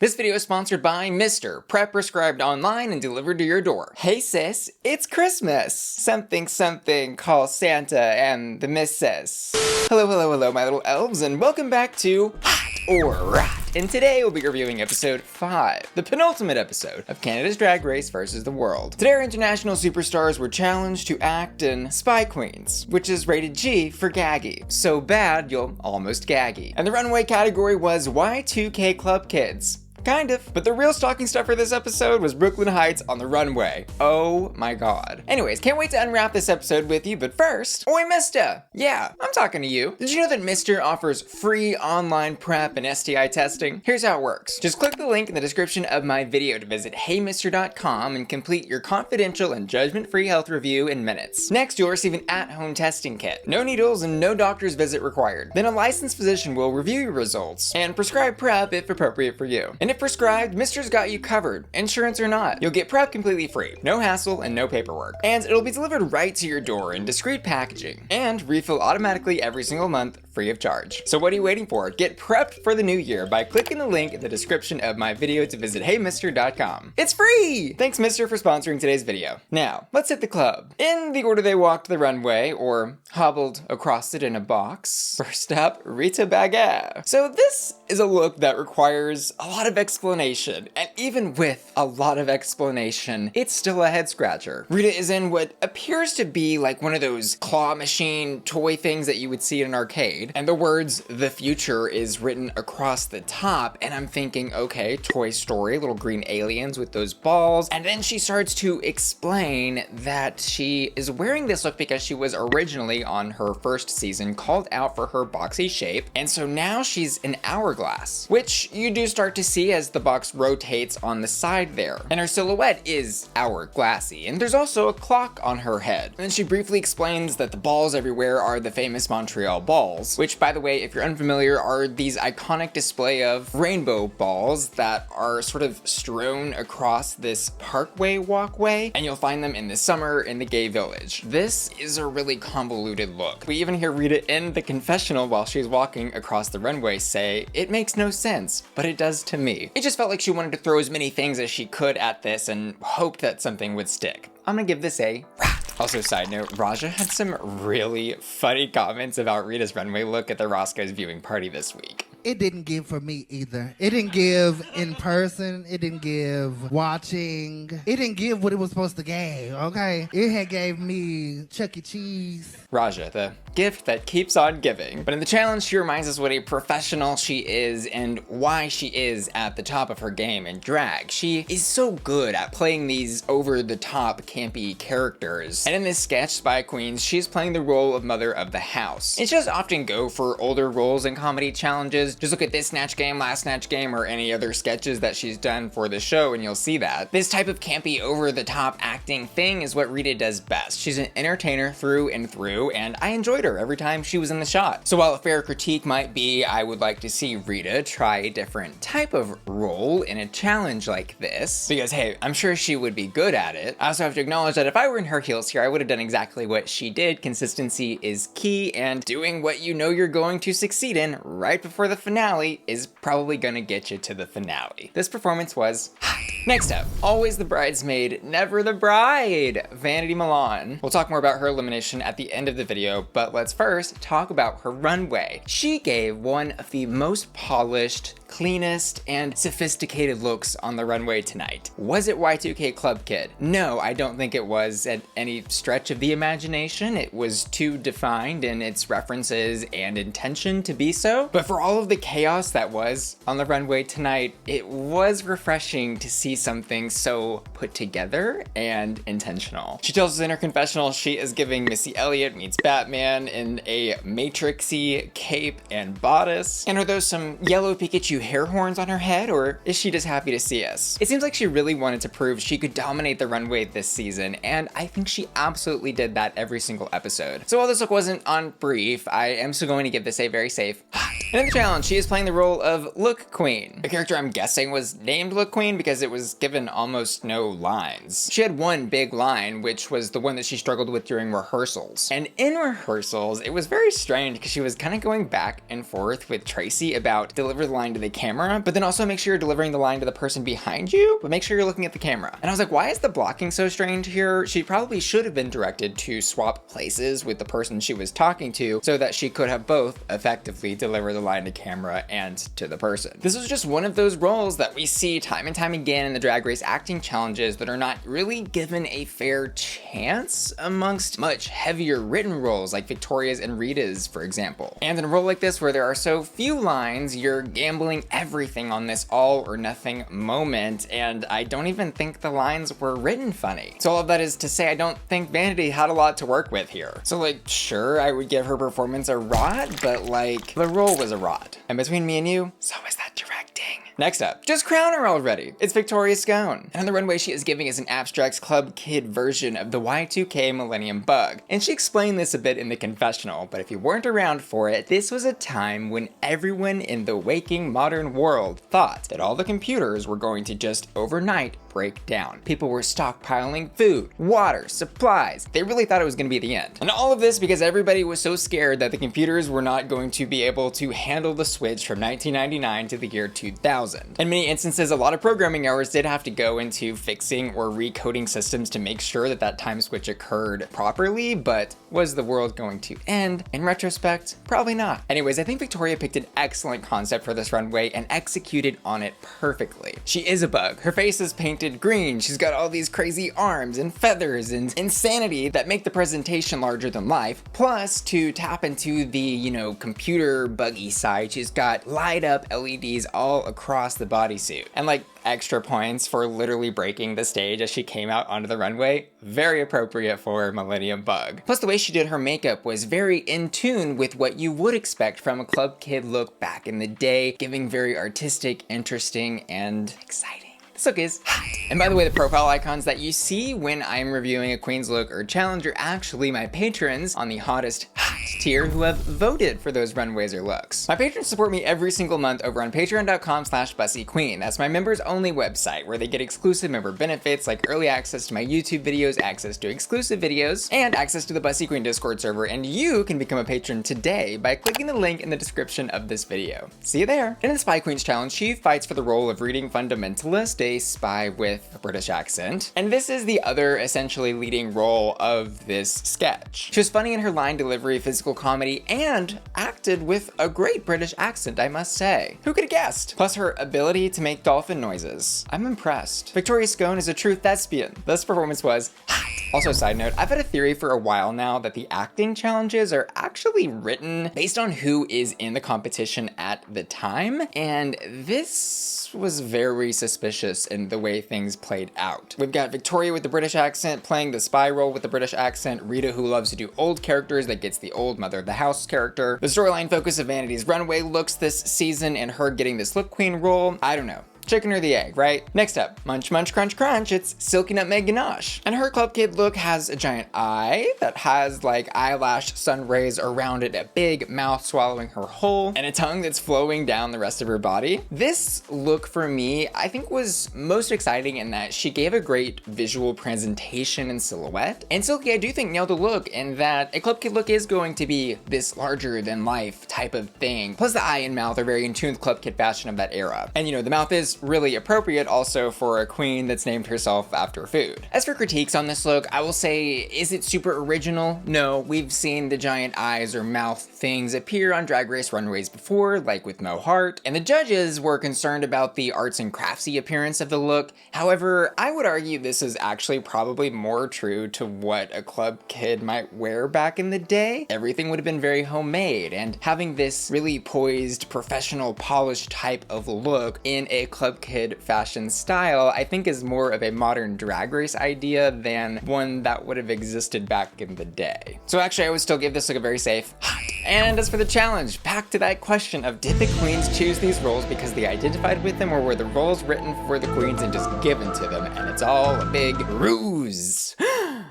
This video is sponsored by MISTR, prep prescribed online and delivered to your door. Hey sis, it's Christmas! Something something call Santa and the missus. Hello, hello, hello my little elves, and welcome back to Hot or Rot. And today we'll be reviewing episode 5, the penultimate episode of Canada's Drag Race vs. the World. Today our international superstars were challenged to act in Spy Queens, which is rated G for gaggy. So bad you'll almost gaggy. And the runway category was Y2K Club Kids. Kind of. But the real stocking stuffer this episode was Brooklyn Hytes on the runway. Oh my god. Anyways, can't wait to unwrap this episode with you, but first, Oi MISTR! Yeah, I'm talking to you. Did you know that MISTR offers free online PrEP and STI testing? Here's how it works. Just click the link in the description of my video to visit HeyMISTR.com and complete your confidential and judgment-free health review in minutes. Next, you'll receive an at-home testing kit. No needles and no doctor's visit required. Then a licensed physician will review your results and prescribe PrEP if appropriate for you. And if prescribed, MISTR's got you covered, insurance or not. You'll get PrEP completely free, no hassle and no paperwork. And it'll be delivered right to your door in discreet packaging, and refill automatically every single month, free of charge. So what are you waiting for? Get prepped for the new year by clicking the link in the description of my video to visit HeyMISTR.com. It's free! Thanks MISTR for sponsoring today's video. Now, let's hit the club. In the order they walked the runway, or hobbled across it in a box. First up, Rita Baga. So this is a look that requires a lot of explanation, and even with a lot of explanation, it's still a head scratcher. Rita is in what appears to be like one of those claw machine toy things that you would see in an arcade, and the words "the future" is written across the top, and I'm thinking, okay, Toy Story, little green aliens with those balls, and then she starts to explain that she is wearing this look because she was originally on her first season called out for her boxy shape, and so now she's an hourglass, which you do start to see as the box rotates on the side there. And her silhouette is hourglassy, and there's also a clock on her head. And then she briefly explains that the balls everywhere are the famous Montreal balls, which, by the way, if you're unfamiliar, are these iconic display of rainbow balls that are sort of strewn across this parkway walkway, and you'll find them in the summer in the gay village. This is a really convoluted look. We even hear Rita in the confessional while she's walking across the runway say, "It makes no sense, but it does to me." It just felt like she wanted to throw as many things as she could at this and hoped that something would stick. I'm gonna give this a rat. Also, side note, Rajah had some really funny comments about Rita's runway look at the Roscoe's viewing party this week. It didn't give for me either. It didn't give in person. It didn't give watching. It didn't give what it was supposed to give, okay? It had gave me Chuck E. Cheese. Rajah, the gift that keeps on giving. But in the challenge, she reminds us what a professional she is and why she is at the top of her game in drag. She is so good at playing these over-the-top campy characters. And in this sketch, Spy Queens, she's playing the role of mother of the house. And she doesn't often go for older roles in comedy challenges. Just look at this Snatch Game, last Snatch Game, or any other sketches that she's done for the show and you'll see that. This type of campy over-the-top acting thing is what Rita does best. She's an entertainer through and through, and I enjoyed her every time she was in the shot. So while a fair critique might be, I would like to see Rita try a different type of role in a challenge like this, because hey, I'm sure she would be good at it. I also have to acknowledge that if I were in her heels here, I would have done exactly what she did. Consistency is key, and doing what you know you're going to succeed in right before the finale is probably gonna get you to the finale. This performance was hot. Next up, always the bridesmaid, never the bride, Vanity Milan. We'll talk more about her elimination at the end of the video, but let's first talk about her runway. She gave one of the most polished, cleanest, and sophisticated looks on the runway tonight. Was it Y2K Club Kid? No, I don't think it was at any stretch of the imagination. It was too defined in its references and intention to be so. But for all of the chaos that was on the runway tonight, it was refreshing to see something so put together and intentional. She tells us in her confessional she is giving Missy Elliott meets Batman in a matrixy cape and bodice. And are those some yellow Pikachu hair horns on her head, or is she just happy to see us? It seems like she really wanted to prove she could dominate the runway this season, and I think she absolutely did that every single episode. So while this look wasn't on brief, I am still going to give this a very safe hot. And in the challenge, she is playing the role of Look Queen. A character I'm guessing was named Look Queen because it was given almost no lines. She had one big line, which was the one that she struggled with during rehearsals. And in rehearsals, it was very strange because she was kind of going back and forth with Traci about deliver the line to the camera, but then also make sure you're delivering the line to the person behind you, but make sure you're looking at the camera. And I was like, why is the blocking so strange here? She probably should have been directed to swap places with the person she was talking to so that she could have both effectively deliver the line to camera and to the person. This was just one of those roles that we see time and time again in the Drag Race acting challenges that are not really given a fair chance amongst much heavier written roles like Victoria's and Rita's, for example. And in a role like this where there are so few lines, you're gambling everything on this all or nothing moment, and I don't even think the lines were written funny. So all of that is to say I don't think Vanity had a lot to work with here. So like, sure, I would give her performance a rod, but like, the role was a rod. And between me and you, so is that directing. Next up, just crown her already. It's Victoria Scone. And on the runway, she is giving us an Abstracts Club Kid version of the Y2K Millennium Bug. And she explained this a bit in the confessional, but if you weren't around for it, this was a time when everyone in the waking modern world thought that all the computers were going to just overnight break down. People were stockpiling food, water, supplies. They really thought it was gonna be the end. And all of this because everybody was so scared that the computers were not going to be able to handle the switch from 1999 to the year 2000. In many instances, a lot of programming hours did have to go into fixing or recoding systems to make sure that that time switch occurred properly, but was the world going to end? In retrospect, probably not. Anyways, I think Victoria picked an excellent concept for this runway and executed on it perfectly. She is a bug. Her face is painted green. She's got all these crazy arms and feathers and insanity that make the presentation larger than life. Plus, to tap into the, you know, computer buggy side, she's got light up LEDs all across the bodysuit. And like, extra points for literally breaking the stage as she came out onto the runway. Very appropriate for Millennium Bug. Plus the way she did her makeup was very in tune with what you would expect from a Club Kid look back in the day, giving very artistic, interesting, and exciting. This look is hot. And by the way, the profile icons that you see when I'm reviewing a Queen's look or challenge are actually my patrons on the hottest hot tier who have voted for those runways or looks. My patrons support me every single month over on patreon.com/bussyqueen. That's my members only website where they get exclusive member benefits like early access to my YouTube videos, access to exclusive videos, and access to the Bussy Queen Discord server. And you can become a patron today by clicking the link in the description of this video. See you there. In the Spy Queens challenge, she fights for the role of reading fundamentalist, a spy with a British accent. And this is the other essentially leading role of this sketch. She was funny in her line delivery, physical comedy, and acted with a great British accent, I must say. Who could have guessed? Plus her ability to make dolphin noises. I'm impressed. Victoria Scone is a true thespian. This performance was hot. Also, side note, I've had a theory for a while now that the acting challenges are actually written based on who is in the competition at the time, and this was very suspicious in the way things played out. We've got Victoria with the British accent playing the spy role with the British accent, Rita who loves to do old characters that gets the old mother of the house character, the storyline focus of Vanity's runway looks this season and her getting this Look Queen role. I don't know. Chicken or the egg, right? Next up, munch, munch, crunch, crunch, it's Silky Nutmeg Ganache. And her Club Kid look has a giant eye that has like eyelash sun rays around it, a big mouth swallowing her whole, and a tongue that's flowing down the rest of her body. This look for me, I think was most exciting in that she gave a great visual presentation and silhouette. And Silky, I do think nailed the look in that a Club Kid look is going to be this larger than life type of thing. Plus the eye and mouth are very in tune with Club Kid fashion of that era. And you know, the mouth is really appropriate also for a queen that's named herself after food. As for critiques on this look, I will say, is it super original? No, we've seen the giant eyes or mouth things appear on Drag Race runways before, like with Mohart, and the judges were concerned about the arts and craftsy appearance of the look. However, I would argue this is actually probably more true to what a Club Kid might wear back in the day. Everything would have been very homemade, and having this really poised, professional, polished type of look in a Club Kid fashion style, I think is more of a modern Drag Race idea than one that would have existed back in the day. So actually, I would still give this look a very safe hot. And as for the challenge, back to that question of did the queens choose these roles because they identified with them, or were the roles written for the queens and just given to them, and it's all a big ruse?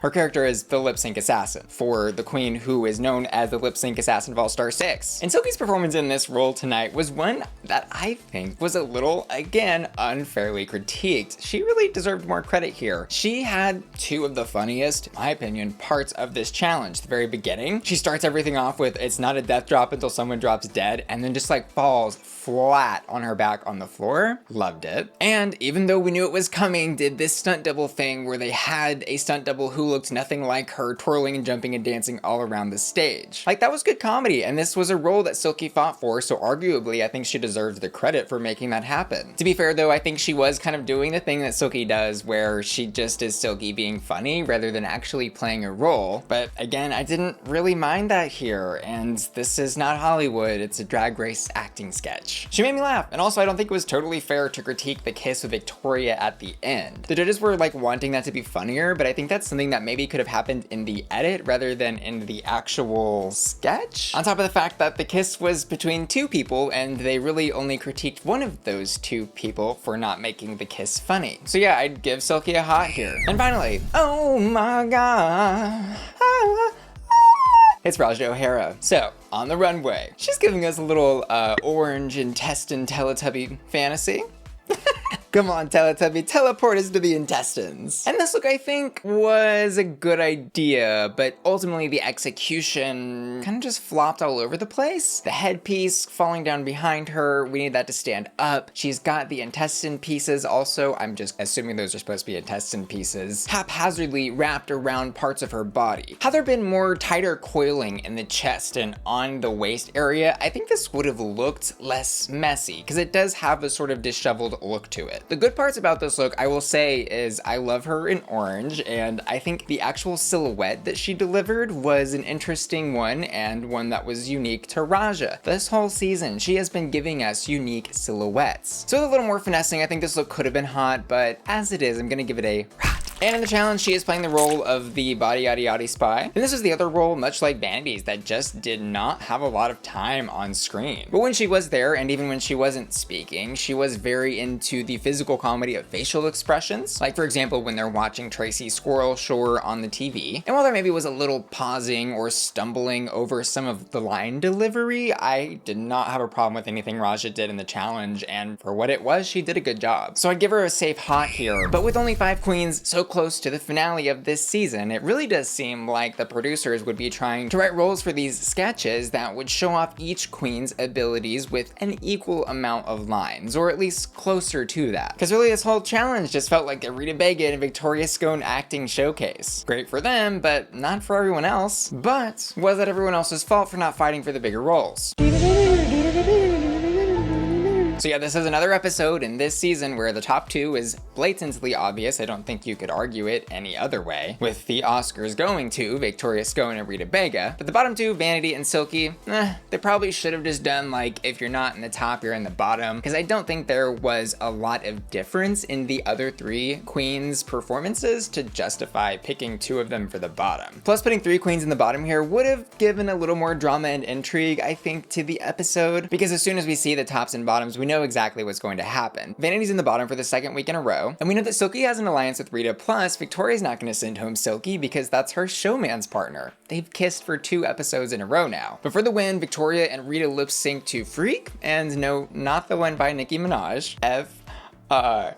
Her character is the lip sync assassin for the queen who is known as the lip sync assassin of All Star 6. And Silky's performance in this role tonight was one that I think was a little, again, unfairly critiqued. She really deserved more credit here. She had two of the funniest, in my opinion, parts of this challenge. The very beginning, she starts everything off with "it's not a death drop until someone drops dead," and then just like falls flat on her back on the floor. Loved it. And even though we knew it was coming, did this stunt double thing where they had a stunt double who looked nothing like her, twirling and jumping and dancing all around the stage. Like, that was good comedy, and this was a role that Silky fought for, so arguably I think she deserves the credit for making that happen. To be fair though, I think she was kind of doing the thing that Silky does where she just is Silky being funny rather than actually playing a role. But again, I didn't really mind that here, and this is not Hollywood, it's a Drag Race acting sketch. She made me laugh, and also I don't think it was totally fair to critique the kiss with Victoria at the end. The judges were like wanting that to be funnier, but I think that's something that maybe could have happened in the edit rather than in the actual sketch. On top of the fact that the kiss was between two people and they really only critiqued one of those two people for not making the kiss funny. So yeah, I'd give Silky a hot here. And finally, oh my god. It's Rajah Ohara. So, on the runway, she's giving us a little orange intestine Teletubby fantasy. Come on, Teletubby, teleport us to the intestines. And this look, I think, was a good idea, but ultimately the execution kind of just flopped all over the place. The headpiece falling down behind her, we need that to stand up. She's got the intestine pieces also, I'm just assuming those are supposed to be intestine pieces, haphazardly wrapped around parts of her body. Had there been more tighter coiling in the chest and on the waist area, I think this would have looked less messy, because it does have a sort of disheveled look to it. The good parts about this look, I will say, is I love her in orange, and I think the actual silhouette that she delivered was an interesting one, and one that was unique to Rajah. This whole season, she has been giving us unique silhouettes. So with a little more finessing, I think this look could have been hot, but as it is, I'm gonna give it a hot. And in the challenge, she is playing the role of the body yaddy yaddy spy. And this is the other role, much like Vanity's, that just did not have a lot of time on screen. But when she was there, and even when she wasn't speaking, she was very into the physical comedy of facial expressions. Like for example, when they're watching Traci Squirrel Shore on the TV. And while there maybe was a little pausing or stumbling over some of the line delivery, I did not have a problem with anything Rajah did in the challenge, and for what it was, she did a good job. So I'd give her a safe hot here. But with only 5 queens so close to the finale of this season, it really does seem like the producers would be trying to write roles for these sketches that would show off each queen's abilities with an equal amount of lines, or at least closer to that. Because really this whole challenge just felt like a Rita Baga and Victoria Scone acting showcase. Great for them, but not for everyone else. But was that everyone else's fault for not fighting for the bigger roles? So yeah, this is another episode in this season where the top 2 is blatantly obvious. I don't think you could argue it any other way, with the Oscars going to Victoria Scone and Rita Baga. But the bottom 2, Vanity and Silky, they probably should have just done like, if you're not in the top, you're in the bottom, because I don't think there was a lot of difference in the other 3 queens' performances to justify picking 2 of them for the bottom. Plus, putting 3 queens in the bottom here would have given a little more drama and intrigue, I think, to the episode, because as soon as we see the tops and bottoms, we know exactly what's going to happen. Vanity's in the bottom for the 2nd week in a row, and we know that Silky has an alliance with Rita, plus Victoria's not going to send home Silky because that's her Showmance partner. They've kissed for 2 episodes in a row now. But for the win, Victoria and Rita lip sync to Freak, and no, not the one by Nicki Minaj, F-R-E-A-K,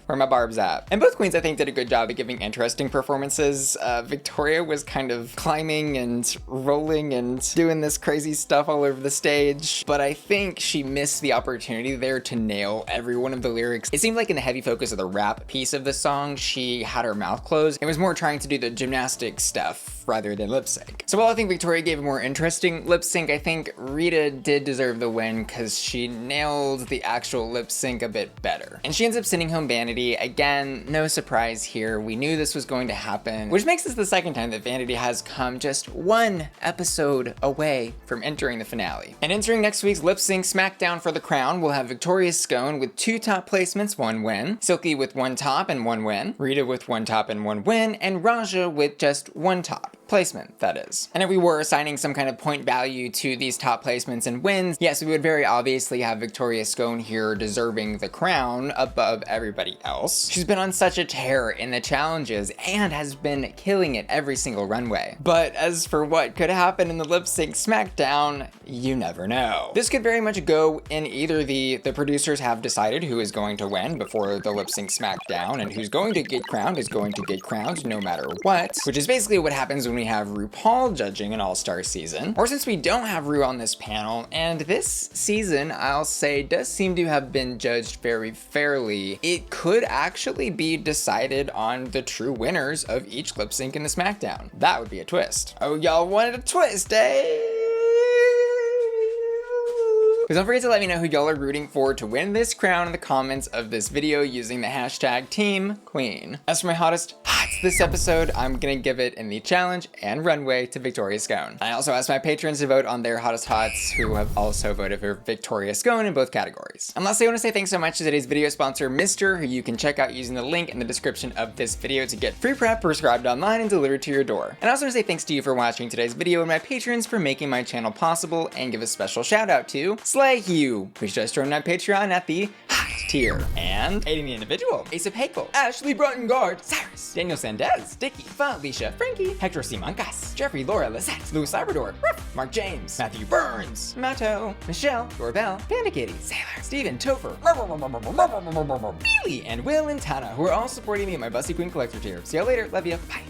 where my barb's at. And both queens, I think, did a good job at giving interesting performances. Victoria was kind of climbing and rolling and doing this crazy stuff all over the stage, but I think she missed the opportunity there to nail every one of the lyrics. It seemed like in the heavy focus of the rap piece of the song, she had her mouth closed and was more trying to do the gymnastic stuff rather than lip sync. So while I think Victoria gave a more interesting lip sync, I think Rita did deserve the win because she nailed the actual lip sync a bit better. And she ends up sending home Vanity. Again, no surprise here. We knew this was going to happen, which makes this the 2nd time that Vanity has come just 1 episode away from entering the finale. And entering next week's lip sync smackdown for the crown, we'll have Victoria Scone with 2 top placements, 1 win, Silky with 1 top and 1 win, Rita with 1 top and 1 win, and Rajah with just 1 top. placement, that is. And if we were assigning some kind of point value to these top placements and wins, yes, we would very obviously have Victoria Scone here deserving the crown above everybody else. She's been on such a tear in the challenges and has been killing it every single runway. But as for what could happen in the lip sync smackdown, you never know. This could very much go in either the producers have decided who is going to win before the lip sync smackdown, and who's going to get crowned is going to get crowned no matter what, which is basically what happens when we have RuPaul judging an all-star season. Or since we don't have Ru on this panel, and this season I'll say does seem to have been judged very fairly, it could actually be decided on the true winners of each lip sync in the smackdown. That would be a twist. Oh, y'all wanted a twist, eh? Please don't forget to let me know who y'all are rooting for to win this crown in the comments of this video using the hashtag #TeamQueen. As for my hottest Hytes this episode, I'm gonna give it in the challenge and runway to Victoria Scone. I also asked my patrons to vote on their hottest hots, who have also voted for Victoria Scone in both categories. And lastly, I want to say thanks so much to today's video sponsor, MISTR, who you can check out using the link in the description of this video to get free prep prescribed online and delivered to your door. And I also want to say thanks to you for watching today's video and my patrons for making my channel possible, and give a special shout out to Hugh, who's just joined my Patreon at the Hot tier, and aiding the individual, Asa Hakel, Ashley Bruntengard, Cyrus, Daniel Sandez, Dicky, Felicia, Frankie, Hector C. Moncas, Jeffrey, Laura, Lisette, Louis Labrador, Mark James, Matthew Burns, Matto, Michelle, Doorbell, Panda Kitty, Sailor, Steven, Topher, Billy, and Will and Tana, who are all supporting me at my Bussy Queen Collector tier. See y'all later, love ya, bye.